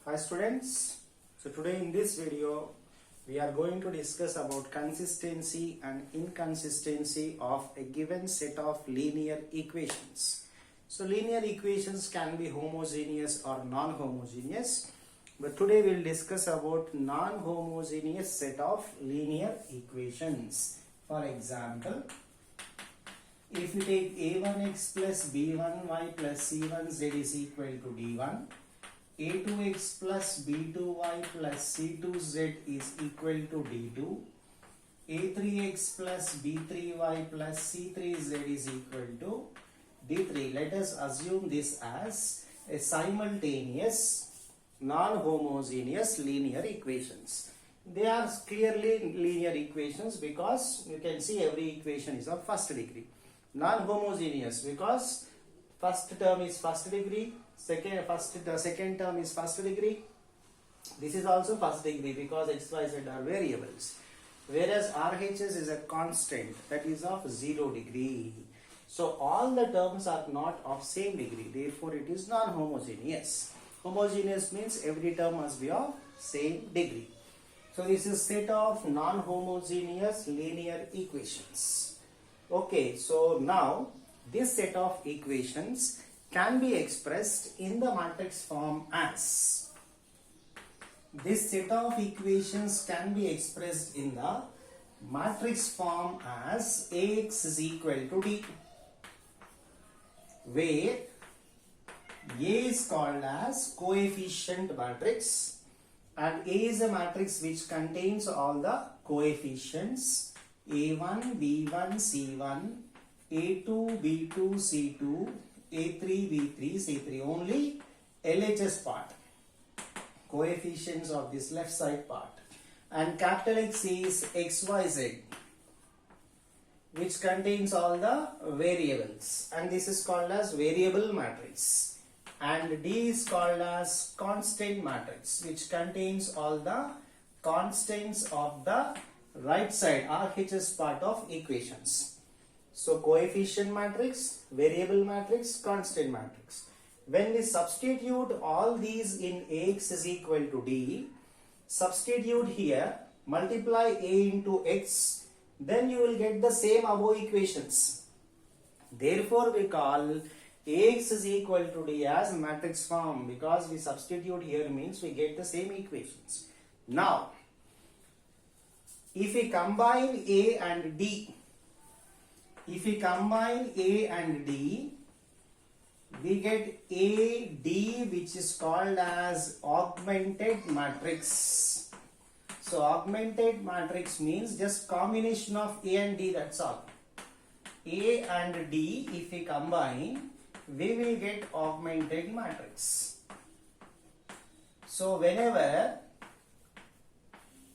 Hi students, so today in this video we are going to discuss about consistency and inconsistency of a given set of linear equations. So linear equations can be homogeneous or non-homogeneous, but today we will discuss about non-homogeneous set of linear equations. For example, if we take a1x plus b1y plus c1z is equal to d1, a2x plus b2y plus c2z is equal to d2, a3x plus b3y plus c3z is equal to d3. Let us assume this as a simultaneous non-homogeneous linear equations. They are clearly linear equations because you can see every equation is of first degree. Non-homogeneous because first term is first degree, the second term is first degree. This is also first degree because x, y, z are variables. Whereas RHS is a constant that is of 0 degree. So all the terms are not of same degree. Therefore it is non-homogeneous. Homogeneous means every term must be of same degree. So this is set of non-homogeneous linear equations. Okay, so now this set of equations can be expressed in the matrix form as. This set of equations can be expressed in the matrix form as Ax is equal to D, where A is called as coefficient matrix and A is a matrix which contains all the coefficients A1, B1, C1, A2, B2, C2, A3, B3, C3, only LHS part, coefficients of this left side part, and capital X is XYZ, which contains all the variables, and this is called as variable matrix, and D is called as constant matrix, which contains all the constants of the right side RHS part of equations. So coefficient matrix, variable matrix, constant matrix. When we substitute all these in Ax is equal to D, substitute here, multiply A into X, then you will get the same above equations. Therefore we call Ax is equal to D as matrix form because we substitute here means we get the same equations. Now, if we combine A and D, we get AD, which is called as augmented matrix. So augmented matrix means just combination of A and D, that's all. A and D, if we combine, we will get augmented matrix. So whenever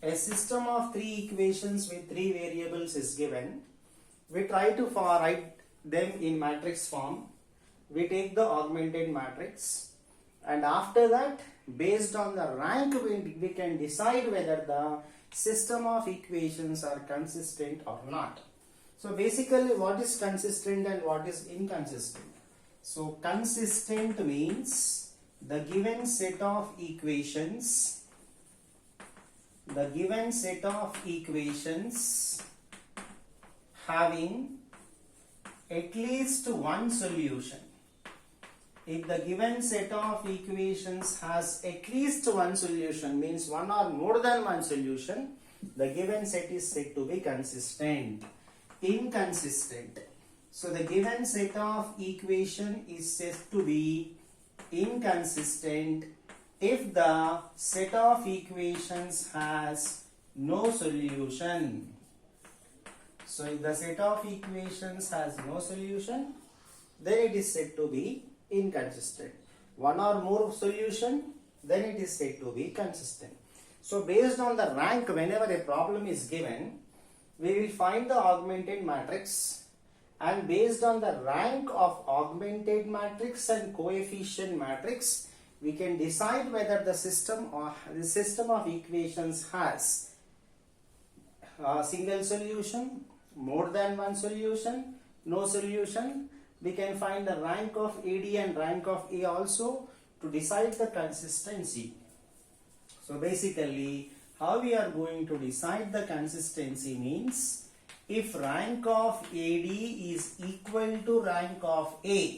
a system of three equations with three variables is given, we try to write them in matrix form. We take the augmented matrix, and after that, based on the rank, we can decide whether the system of equations are consistent or not. So basically, what is consistent and what is inconsistent? So consistent means the given set of equations having at least one solution. If the given set of equations has at least one solution, means one or more than one solution, the given set is said to be consistent. Inconsistent. So the given set of equation is said to be inconsistent if the set of equations has no solution. So if the set of equations has no solution, then it is said to be inconsistent. One or more solution, then it is said to be consistent. So based on the rank, whenever a problem is given, we will find the augmented matrix, and based on the rank of augmented matrix and coefficient matrix, we can decide whether the system of equations has a single solution, more than one solution, no solution. We can find the rank of AD and rank of A also to decide the consistency. So basically, how we are going to decide the consistency means, if rank of AD is equal to rank of A,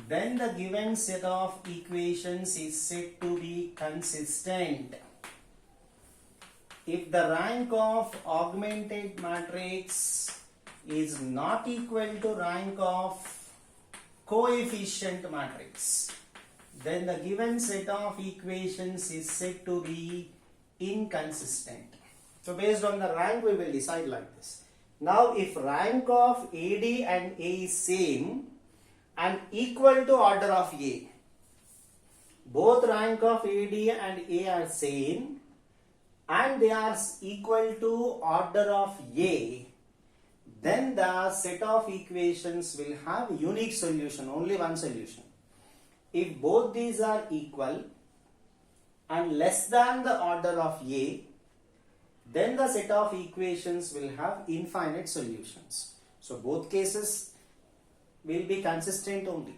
then the given set of equations is said to be consistent. If the rank of augmented matrix is not equal to rank of coefficient matrix, then the given set of equations is said to be inconsistent. So based on the rank, we will decide like this. Now if rank of AD and A is same and equal to order of A, both rank of AD and A are same and they are equal to order of A, then the set of equations will have unique solution, only one solution. If both these are equal and less than the order of A, then the set of equations will have infinite solutions. So both cases will be consistent only.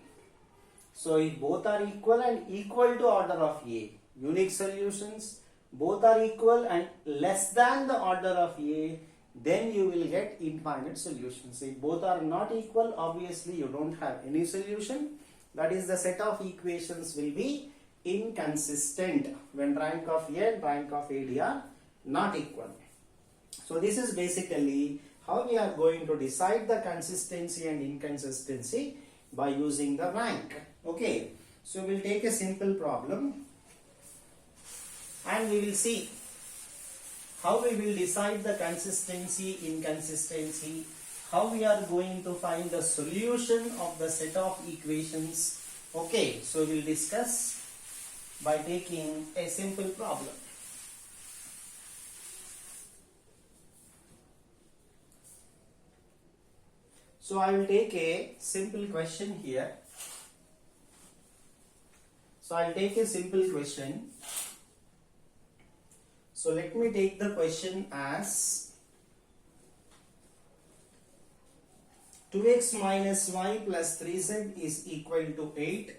So if both are equal and equal to order of A, unique solutions. Both are equal and less than the order of A, then you will get infinite solutions. If both are not equal, obviously you don't have any solution. That is, the set of equations will be inconsistent when rank of A and rank of AD are not equal. So this is basically how we are going to decide the consistency and inconsistency by using the rank. Okay, so we'll take a simple problem and we will see how we will decide the consistency, inconsistency, how we are going to find the solution of the set of equations. Okay, so we'll discuss by taking a simple problem. So I will take a simple question here. So I'll take a simple question. So let me take the question as 2x minus y plus 3z is equal to 8.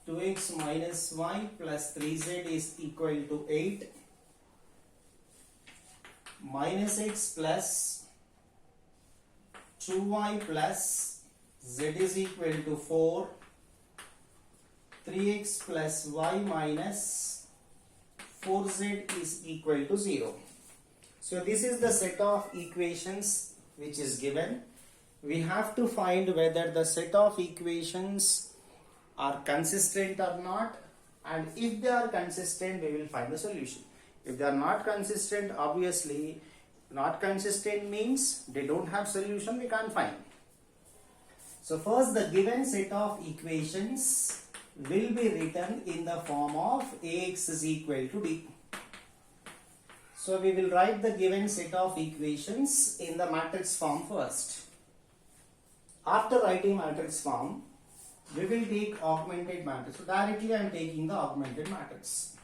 2x minus y plus 3z is equal to 8. Minus x plus 2y plus z is equal to 4. 3x plus y minus 4z is equal to 0. So this is the set of equations which is given. We have to find whether the set of equations are consistent or not, and if they are consistent, we will find the solution. If they are not consistent, obviously not consistent means they don't have solution, we can't find. So first, the given set of equations will be written in the form of Ax is equal to b. So we will write the given set of equations in the matrix form first. After writing matrix form, we will take augmented matrix. So directly I am taking the augmented matrix.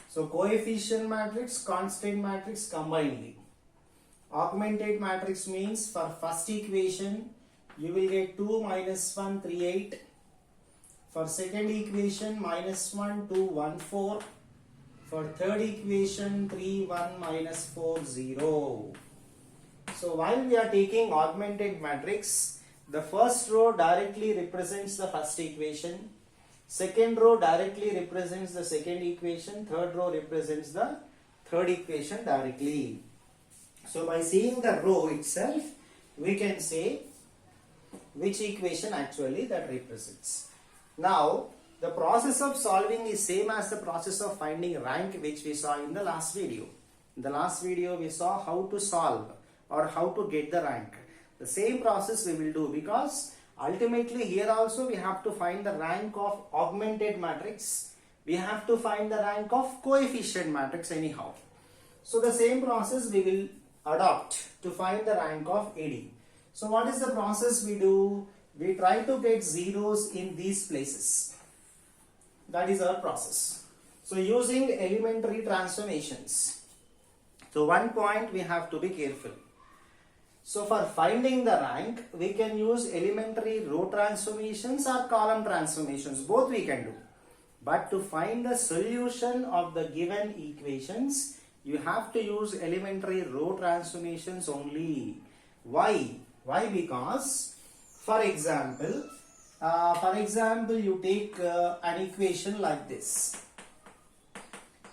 So coefficient matrix, constant matrix combinedly. Augmented matrix means for first equation you will get 2 minus 1 3 8. For second equation minus 1 2 1 4. For third equation 3 1 minus 4 0. So while we are taking augmented matrix, the first row directly represents the first equation, second row directly represents the second equation, third row represents the third equation directly. So by seeing the row itself, we can say which equation actually that represents. Now the process of solving is same as the process of finding rank, which we saw in the last video. In the last video we saw how to solve or how to get the rank. The same process we will do, because ultimately here also we have to find the rank of augmented matrix. We have to find the rank of coefficient matrix anyhow. So the same process we will adopt to find the rank of AD. So what is the process we do? We try to get zeros in these places. That is our process. So using elementary transformations. So one point we have to be careful. So for finding the rank, we can use elementary row transformations or column transformations. Both we can do. But to find the solution of the given equations, you have to use elementary row transformations only. Why? Why? Because, for example, you take an equation like this.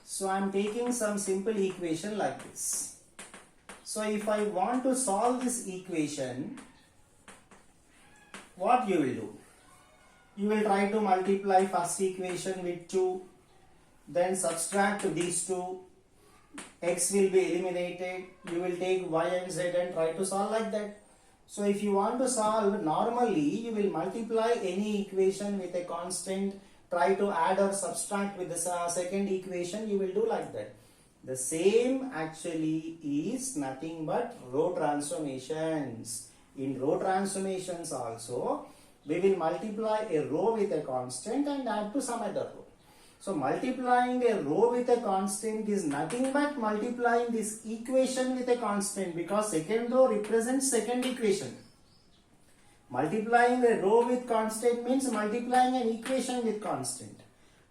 So I am taking some simple equation like this. So if I want to solve this equation, what you will do? You will try to multiply first equation with 2, then subtract these two, x will be eliminated, you will take y and z and try to solve like that. So if you want to solve, normally you will multiply any equation with a constant, try to add or subtract with the second equation, you will do like that. The same actually is nothing but row transformations. In row transformations also, we will multiply a row with a constant and add to some other row. So multiplying a row with a constant is nothing but multiplying this equation with a constant, because second row represents second equation. Multiplying a row with constant means multiplying an equation with constant.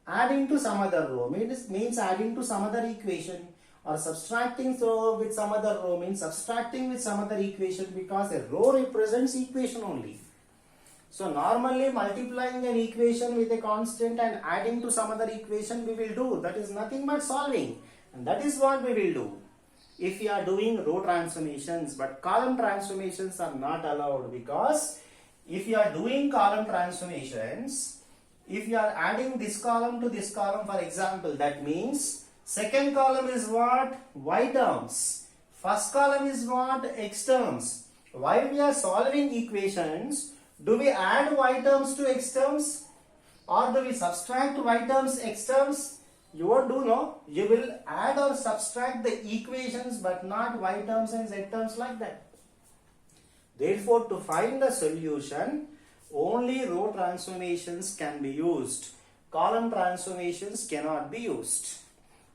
Adding to some other row means adding to some other equation, or subtracting with some other row means subtracting with some other equation, because a row represents equation only. So normally multiplying an equation with a constant and adding to some other equation we will do. That is nothing but solving, and that is what we will do if we are doing row transformations. But column transformations are not allowed, because if you are doing column transformations, if you are adding this column to this column, for example, that means second column is what? Y terms. First column is what? X terms. While we are solving equations, do we add y terms to x terms, or do we subtract y terms x terms? You won't do, no. You will add or subtract the equations, but not y terms and z terms like that. Therefore, to find the solution, only row transformations can be used. Column transformations cannot be used.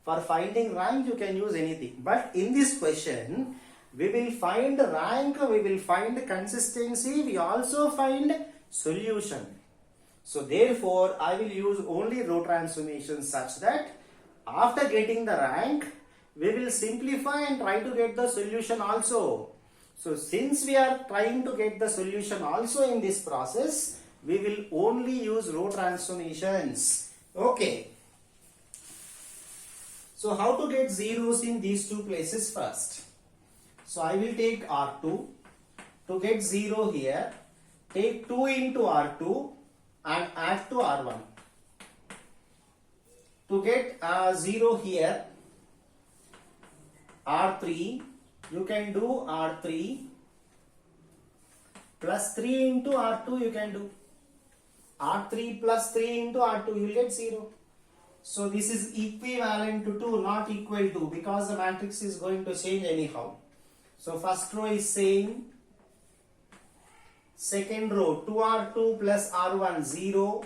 For finding rank, you can use anything. But in this question, we will find rank, we will find consistency, we also find solution. So therefore, I will use only row transformations, such that after getting the rank, we will simplify and try to get the solution also. So since we are trying to get the solution also in this process, we will only use row transformations. Okay. So how to get zeros in these two places first? So I will take R2. To get 0 here, take 2 into R2 and add to R1. To get 0 here, R3, you can do R3 plus 3 into R2 you can do. R3 plus 3 into R2, you will get 0. So this is equivalent to 2, not equal to, because the matrix is going to change anyhow. So first row is same. Second row, 2R2 plus R1, 0.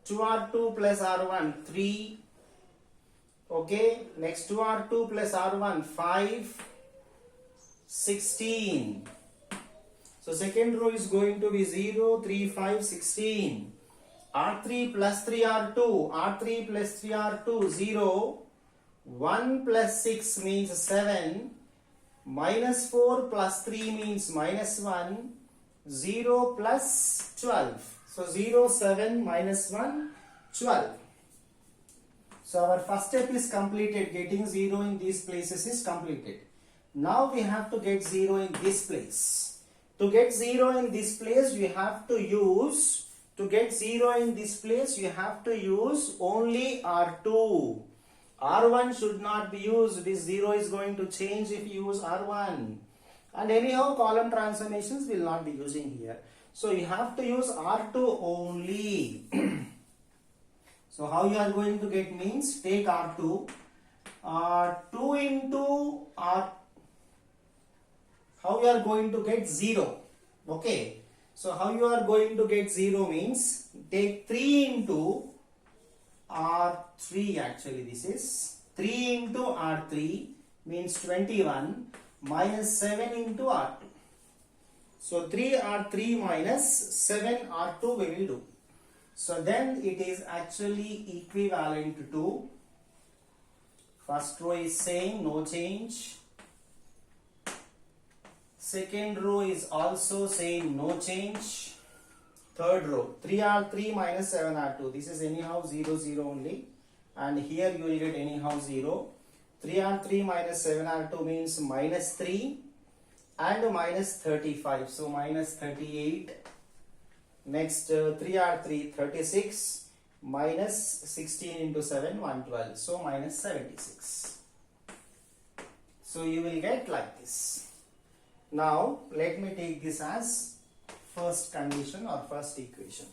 2R2 plus R1, 3. Okay, next 2R2 plus R1, 5. 16. So second row is going to be 0, 3, 5, 16. R3 plus 3R2, R3 plus 3R2, 0. 1 plus 6 means 7. Minus 4 plus 3 means minus 1. 0 plus 12. So 0, 7, minus 1, 12. So our first step is completed. Getting 0 in these places is completed. Now we have to get 0 in this place. To get 0 in this place, you have to use, only R2. R1 should not be used. This 0 is going to change if you use R1. And anyhow, column transformations will not be using here. So you have to use R2 only. So how you are going to get means, take R2. 2 into R. How you are going to get 0? Okay. So how you are going to get 0 means, take 3 into R3, actually this is 3 into R3 means 21 minus 7 into R2. So 3 R3 minus 7 R2 we will do. So then it is actually equivalent to, first row is saying no change, second row is also saying no change, third row 3R3 minus 7R2, this is anyhow 0 0 only, and here you will get anyhow 0. 3R3 minus 7R2 means minus 3 and minus 35, so minus 38. Next 3R3 36 minus 16 into 7 112, so minus 76. So you will get like this. Now let me take this as first condition or first equation.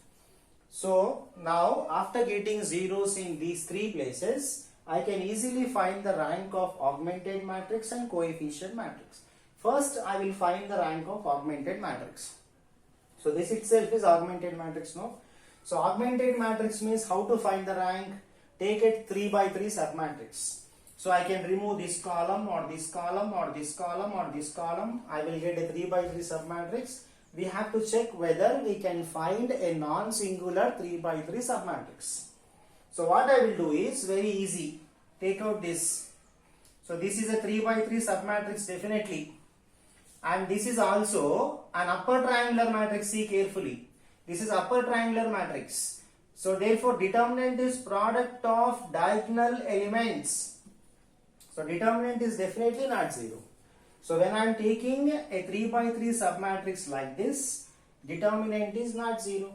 So now after getting zeros in these three places, I can easily find the rank of augmented matrix and coefficient matrix. First I will find the rank of augmented matrix. So this itself is augmented matrix, no? So augmented matrix means how to find the rank. Take it 3 by 3 submatrix. So I can remove this column or this column or this column or this column. I will get a 3 by 3 submatrix. We have to check whether we can find a non-singular 3 by 3 submatrix. So what I will do is very easy. Take out this. So this is a 3 by 3 submatrix definitely. And this is also an upper triangular matrix. See carefully. This is upper triangular matrix. So therefore determinant is product of diagonal elements. So determinant is definitely not 0. So when I am taking a 3 by 3 submatrix like this, determinant is not 0.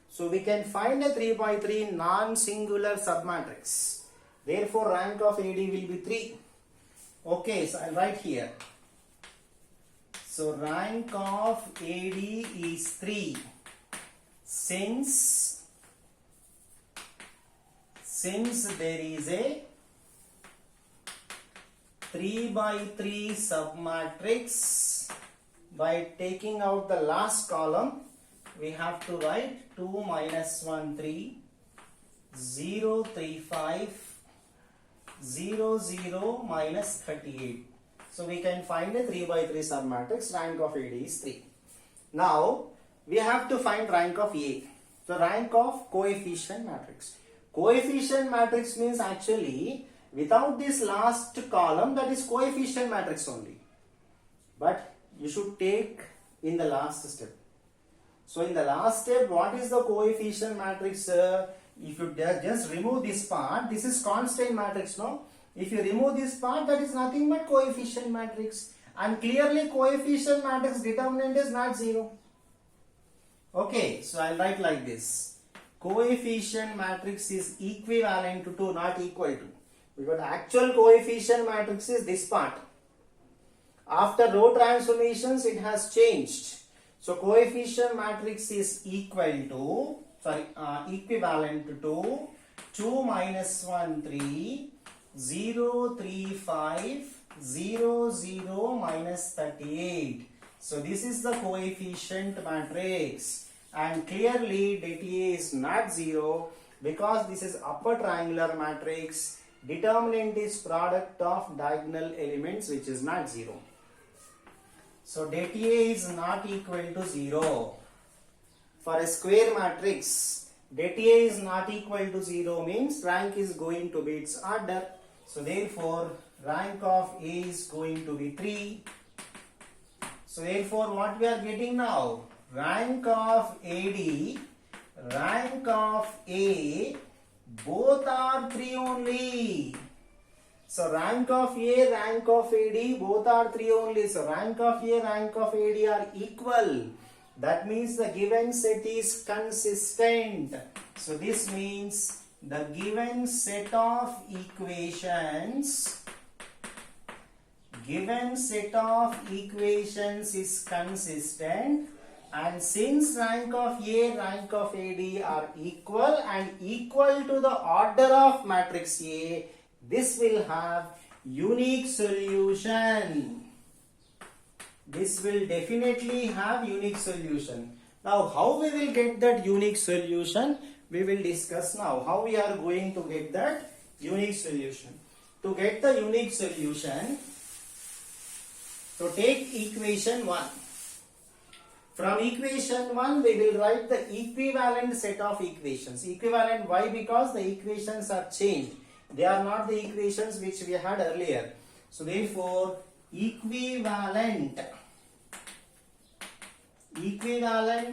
So we can find a 3 by 3 non-singular submatrix. Therefore rank of AD will be 3. Okay, so I'll write here. So rank of AD is 3 since there is a 3 by 3 submatrix. By taking out the last column, we have to write 2 minus 1 3 0 3 5 0 0 minus 38. So we can find a 3 by 3 submatrix. Rank of AD is 3. Now we have to find rank of A. So rank of coefficient matrix. Coefficient matrix means actually without this last column, that is coefficient matrix only. But you should take in the last step. So in the last step, what is the coefficient matrix? If you just remove this part, this is constant matrix, no? If you remove this part, that is nothing but coefficient matrix. And clearly coefficient matrix determinant is not 0. Okay, so I'll write like this. Coefficient matrix is equivalent to 2, not equal to. Because the actual coefficient matrix is this part. After row transformations, it has changed. So coefficient matrix is equivalent to 2 minus 1 3 0 3 5 0 0 minus 38. So this is the coefficient matrix, and clearly det A is not 0 because this is upper triangular matrix. Determinant is product of diagonal elements, which is not 0. So det A is not equal to 0. For a square matrix, det A is not equal to 0 means rank is going to be its order. So therefore rank of A is going to be 3. So therefore what we are getting now? Rank of AD, rank of A, both are 3 only. So rank of A, rank of AD, both are 3 only. So rank of A, rank of AD are equal. That means the given set is consistent. So this means the given set of equations is consistent, and since rank of A, rank of AD are equal and equal to the order of matrix A, this will have unique solution. This will definitely have unique solution. Now how we will get that unique solution? We will discuss now. How we are going to get that unique solution. To get the unique solution, so take equation 1. From equation 1, we will write the equivalent set of equations. Equivalent, why? Because the equations are changed. They are not the equations which we had earlier. So therefore, equivalent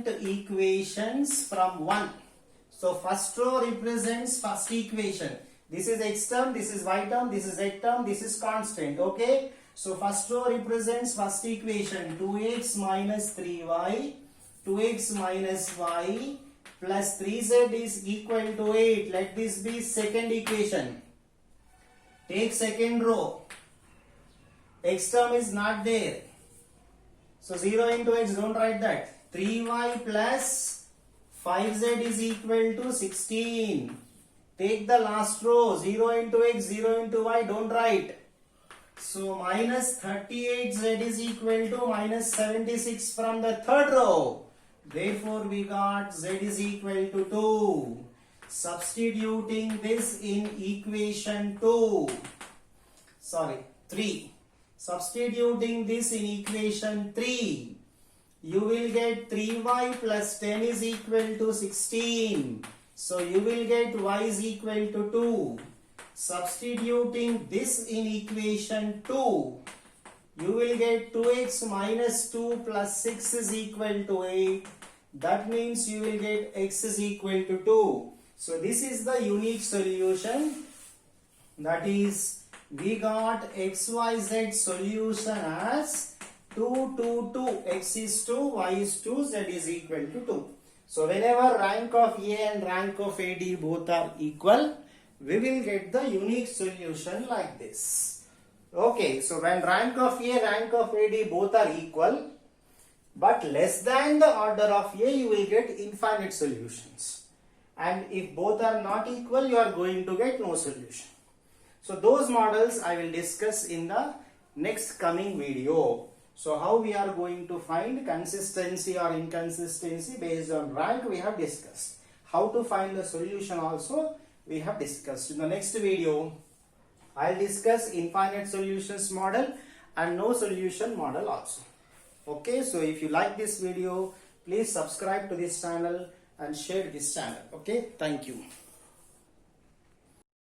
equations from 1. So first row represents first equation. This is x term, this is y term, this is z term, this is constant. Okay. So first row represents first equation, 2x minus 3y, 2x minus y plus 3z is equal to 8. Let this be second equation. Take second row. X term is not there. So 0 into x, don't write that. 3y plus 5z is equal to 16. Take the last row. 0 into x, 0 into y, don't write. So minus 38z is equal to minus 76 from the third row. Therefore we got z is equal to 2. Substituting this in equation 3. Substituting this in equation 3. You will get 3y plus 10 is equal to 16. So you will get y is equal to 2. Substituting this in equation 2, you will get 2x minus 2 plus 6 is equal to 8. That means you will get x is equal to 2. So this is the unique solution. That is, we got xyz solution as 2, 2, 2. X is 2, y is 2, z is equal to 2. So whenever rank of A and rank of AD both are equal, we will get the unique solution like this. Okay, so when rank of A, rank of AD both are equal, but less than the order of A, you will get infinite solutions. And if both are not equal, you are going to get no solution. So those models I will discuss in the next coming video. So how we are going to find consistency or inconsistency based on rank we have discussed. How to find the solution also we have discussed. In the next video, I will discuss infinite solutions model and no solution model also. Okay, so if you like this video, please subscribe to this channel and share this channel. Okay, thank you.